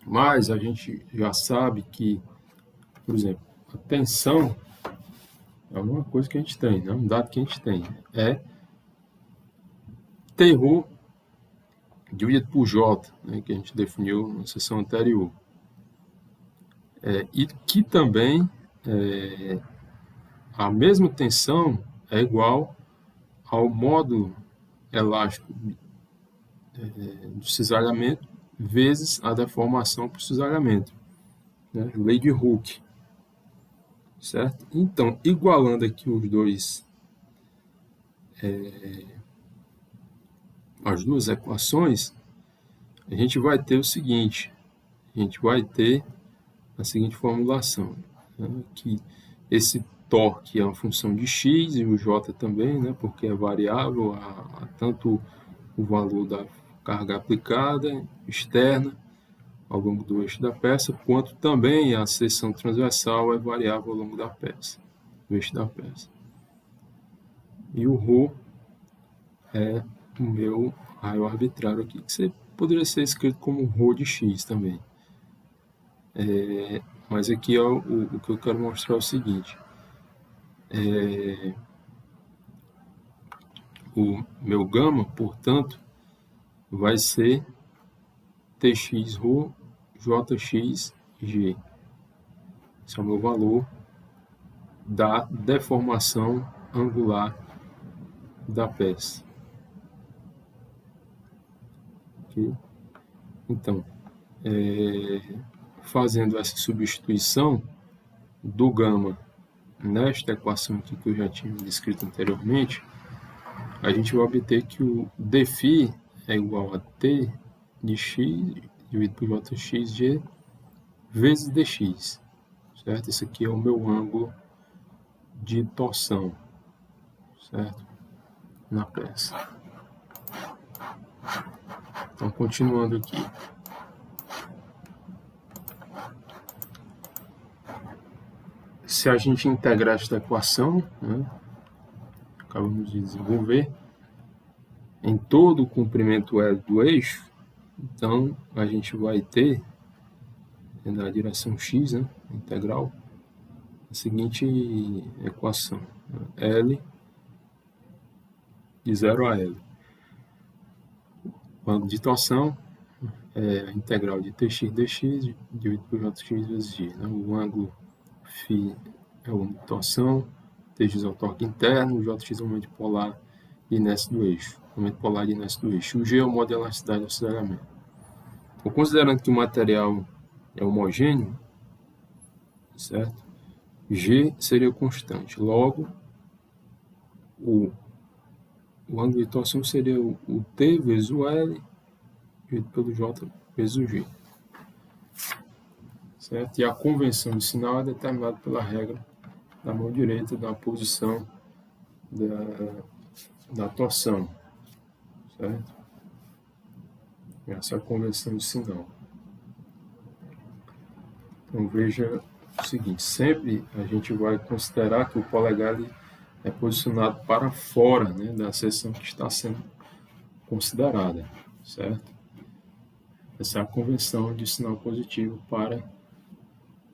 Mas a gente já sabe que, por exemplo, a tensão é uma coisa que a gente tem, né? Um dado que a gente tem é Tρ dividido por J, né, que a gente definiu na sessão anterior. E que também a mesma tensão é igual ao módulo elástico do cisalhamento vezes a deformação por cisalhamento, né? Lei de Hooke, certo? Então, igualando aqui os dois, as duas equações, a gente vai ter o seguinte, a gente vai ter a seguinte formulação, né? Que esse torque é uma função de x e o j também, né? Porque é variável a tanto o valor da carga aplicada externa ao longo do eixo da peça, quanto também a seção transversal é variável ao longo da peça, do eixo da peça. E o ρ é o meu raio arbitrário aqui, que poderia ser escrito como ρ de x também. Mas aqui o que eu quero mostrar é o seguinte. O meu gama, portanto, vai ser Tx ρ Jx G. Esse é o meu valor da deformação angular da peça. Okay? Então, fazendo essa substituição do gama nesta equação aqui que eu já tinha descrito anteriormente, a gente vai obter que o dφ é igual a T de x dividido por Jxg vezes dx, certo? Esse aqui é o meu ângulo de torção, certo? Na peça. Então, continuando aqui. Se a gente integrar esta equação, né, acabamos de desenvolver, em todo o comprimento L do eixo, então a gente vai ter, na direção x, né, integral, a seguinte equação, L de 0 a L. O ângulo de torção é a integral de Tx dx dividido por Jx vezes G. Né? O ângulo φ é o ângulo de torção, Tx é o torque interno, o Jx é o momento polar de inércia do eixo. O momento polar de inércia do eixo. O G é o modo de elasticidade do cisalhamento. Então, considerando que o material é homogêneo, certo? G seria constante. Logo, o ângulo de torção seria o T vezes o L dividido pelo J vezes o G. Certo? E a convenção de sinal é determinada pela regra da mão direita da posição da torção. Certo? Essa é a convenção de sinal. Então veja o seguinte, sempre a gente vai considerar que o polegar é posicionado para fora, né, da seção que está sendo considerada, certo? Essa é a convenção de sinal positivo para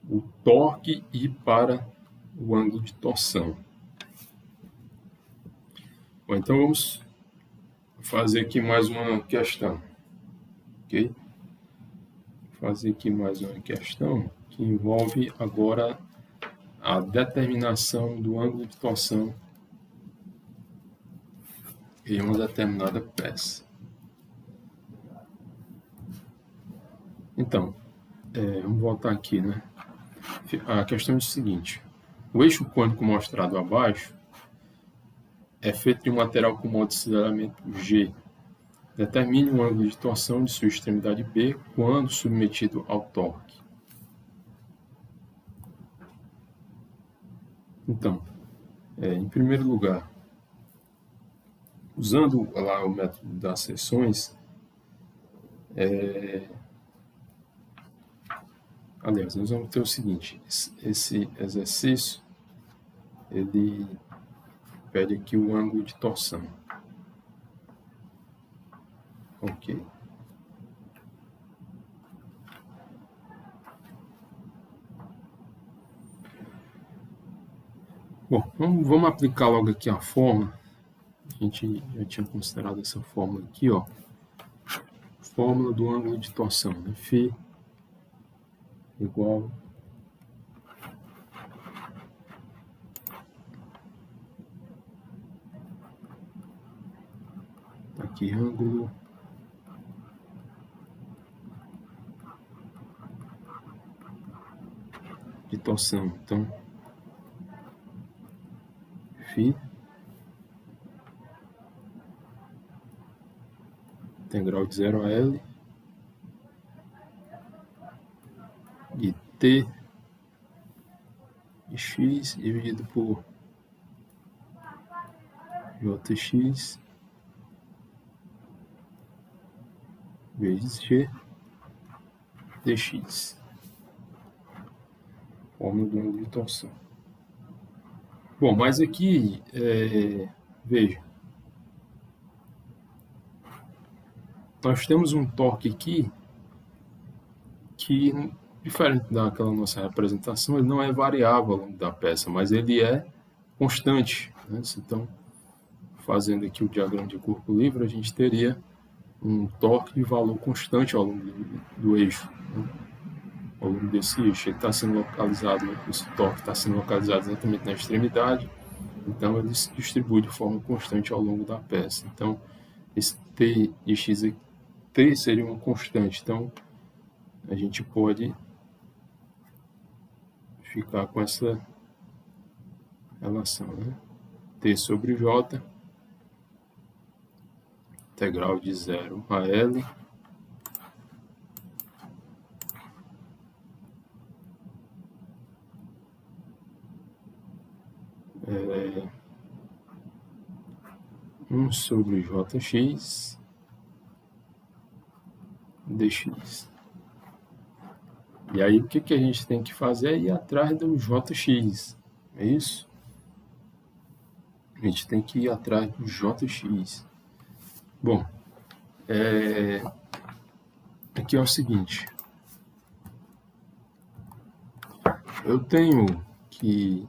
o torque e para o ângulo de torção. Bom, então vamos fazer aqui mais uma questão, ok? Vou fazer aqui mais uma questão que envolve agora a determinação do ângulo de torção em uma determinada peça. Então, vamos voltar aqui, né? A questão é o seguinte: o eixo cônico mostrado abaixo é feito de um material com modo de cisalhamento G. Determine o ângulo de torção de sua extremidade B quando submetido ao torque. Então, em primeiro lugar, usando lá o método das seções, aliás, nós vamos ter o seguinte, esse exercício, ele pede aqui o ângulo de torção. Ok. Bom, vamos aplicar logo aqui a fórmula. A gente já tinha considerado essa fórmula aqui, ó. fórmula do ângulo de torção, né? Φ igual aqui ângulo de torção. Então, Φ integral de 0 a L de T de x dividido por Jx vezes G dx. Fórmula do ângulo de torção. Bom, mas aqui, veja, nós temos um torque aqui que, diferente daquela nossa representação, ele não é variável ao longo da peça, mas ele é constante, né? Então, fazendo aqui o diagrama de corpo livre, a gente teria um torque de valor constante ao longo do eixo, né? Ao longo desse eixo. Ele está sendo localizado, esse torque está sendo localizado exatamente na extremidade, então ele se distribui de forma constante ao longo da peça. Então, esse T de x aqui, T seria uma constante, então a gente pode ficar com essa relação, né? T sobre J, integral de 0 a L é 1 sobre Jx dx. E aí, o que a gente tem que fazer é ir atrás do Jx, é isso? A gente tem que ir atrás do Jx. Bom, aqui é o seguinte. Eu tenho que,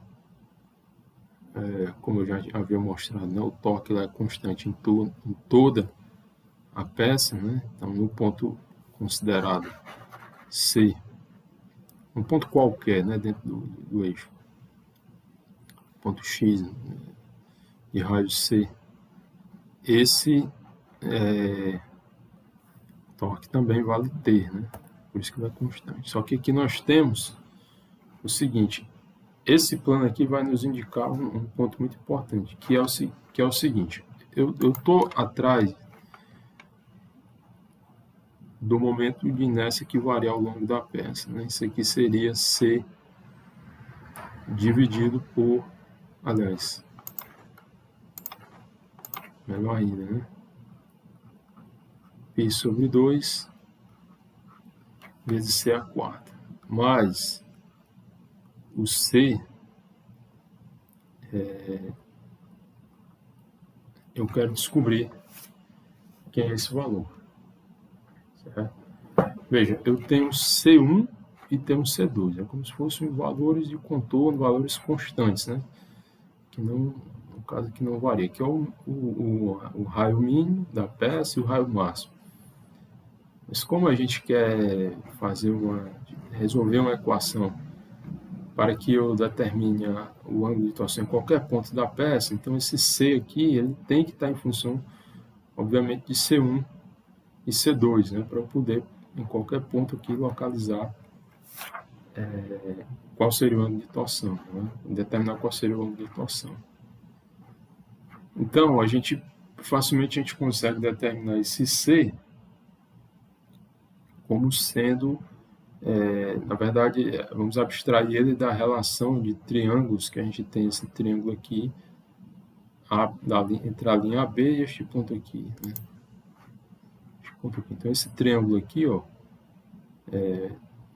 como eu já havia mostrado, né, o torque é constante em toda a peça, né? Então, no ponto considerado C, um ponto qualquer, né, dentro do eixo, ponto X, né, de raio C, esse torque também vale T, né? Por isso que ele é constante. Só que aqui nós temos o seguinte, esse plano aqui vai nos indicar um ponto muito importante, que é o seguinte, eu estou atrás do momento de inércia que varia ao longo da peça, né? Isso aqui seria C dividido por, aliás, melhor ainda, né? Π sobre 2 vezes C a quarta. Mas o C, eu quero descobrir quem é esse valor. Certo? Veja, eu tenho C1 e tenho C2. É como se fossem valores de contorno, valores constantes, né? Que não, no caso aqui não varia, que é o raio mínimo da peça e o raio máximo. Mas como a gente quer resolver uma equação para que eu determine o ângulo de torção em qualquer ponto da peça, então esse C aqui ele tem que estar em função, obviamente, de C1 e C2, né, para eu poder, em qualquer ponto aqui, localizar qual seria o ângulo de torção, né, determinar qual seria o ângulo de torção. Então, facilmente a gente consegue determinar esse C como sendo, na verdade, vamos abstrair ele da relação de triângulos que a gente tem, esse triângulo aqui, entre a linha AB e este ponto aqui, né? Então, esse triângulo aqui, ó,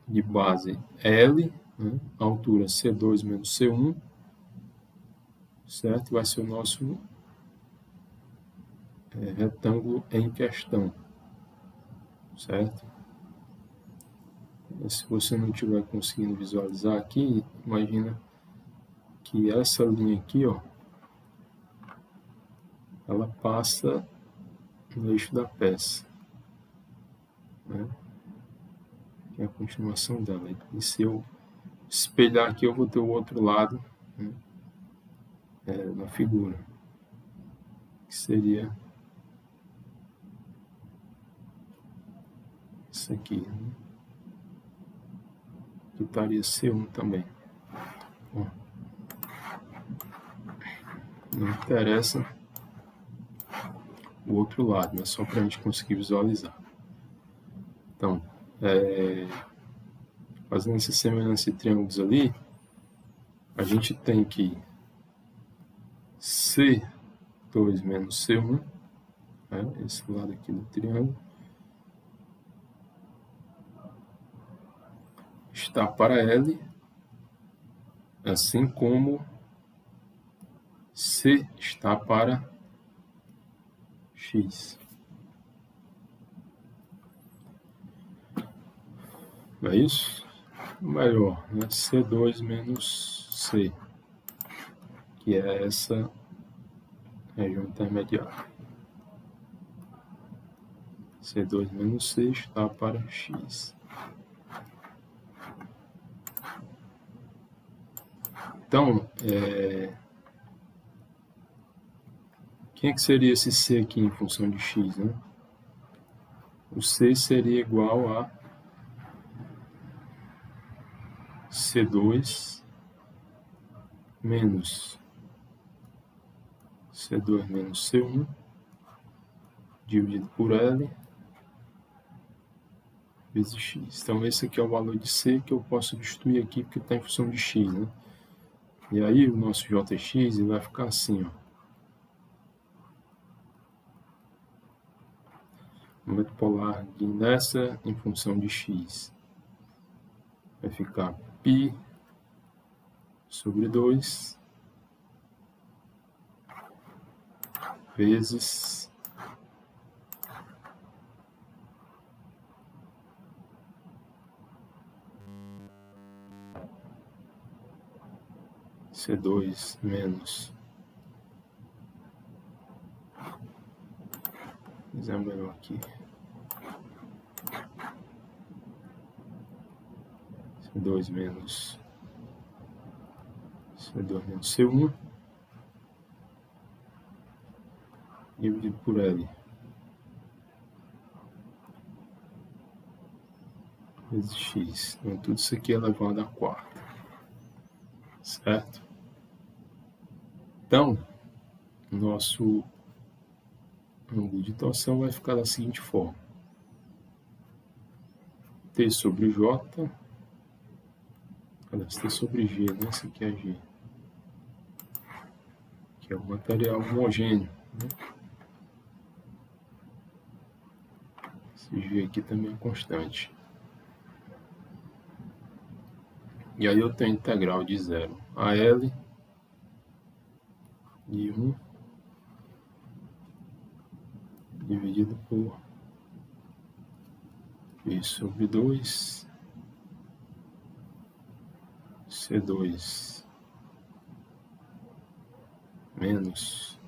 de base L, né, altura C2 menos C1, certo? Vai ser o nosso retângulo em questão, certo? Se você não estiver conseguindo visualizar aqui, imagina que essa linha aqui, ó, ela passa no eixo da peça. né? Que é a continuação dela. E se eu espelhar aqui, eu vou ter o outro lado, né? Na figura, que seria isso aqui, né? Que estaria C1 também. Bom, não interessa o outro lado, é só para a gente conseguir visualizar. Então, fazendo essa semelhança de triângulos ali, a gente tem que C2 menos C1, né? Esse lado aqui do triângulo, está para L, assim como C está para X. Não é isso? Melhor, né? C2 menos C, que é essa região intermediária. C2 menos C está para X. Então, quem é que seria esse C aqui em função de X, né? O C seria igual a C2 menos C2 menos C1 dividido por L vezes X. Então, esse aqui é o valor de C que eu posso substituir aqui porque está em função de X, né? E aí, o nosso Jx ele vai ficar assim, ó. Momento polar de inércia em função de X. Vai ficar π sobre 2 vezes C2 menos, fizer melhor aqui, C2 menos C1 dividido por L vezes X. Então, tudo isso aqui é elevado à quarta, certo? Então, nosso ângulo de torção vai ficar da seguinte forma: T sobre J, aliás, T sobre G, né? Esse aqui é G, que é um material homogêneo, né? Esse G aqui também é constante. E aí eu tenho integral de 0 a L de 1 dividido por π sobre 2 C2 menos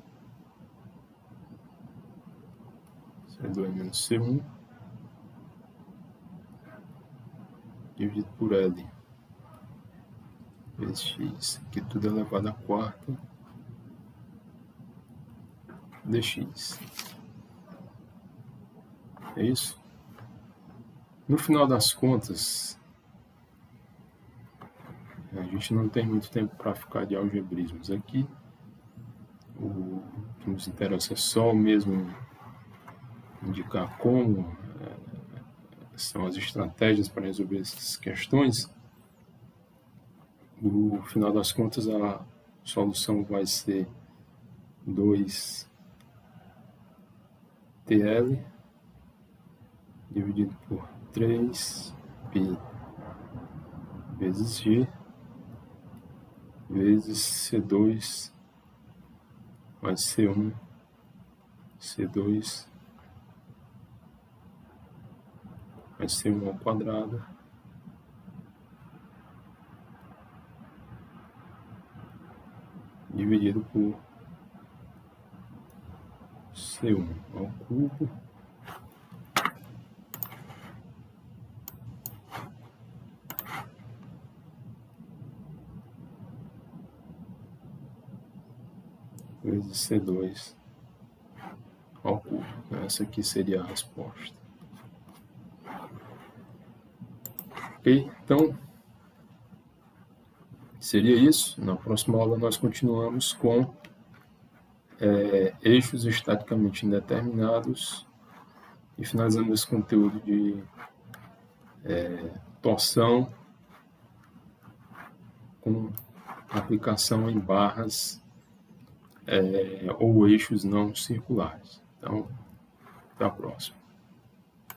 C2 menos C1 dividido por L vezes X. Aqui tudo é elevado à quarta dx. É isso? No final das contas, a gente não tem muito tempo para ficar de algebrismos aqui. O que nos interessa é só mesmo indicar como são as estratégias para resolver essas questões. No final das contas, a solução vai ser 2TL dividido por 3π vezes G vezes C2 mais C1 C2 mais C1 ao quadrado dividido por C1 ao cubo vezes C2 ao cubo. Essa aqui seria a resposta. Ok? Então, seria isso. Na próxima aula nós continuamos com eixos estaticamente indeterminados e finalizando esse conteúdo de torção com aplicação em barras ou eixos não circulares. Então, até a próxima.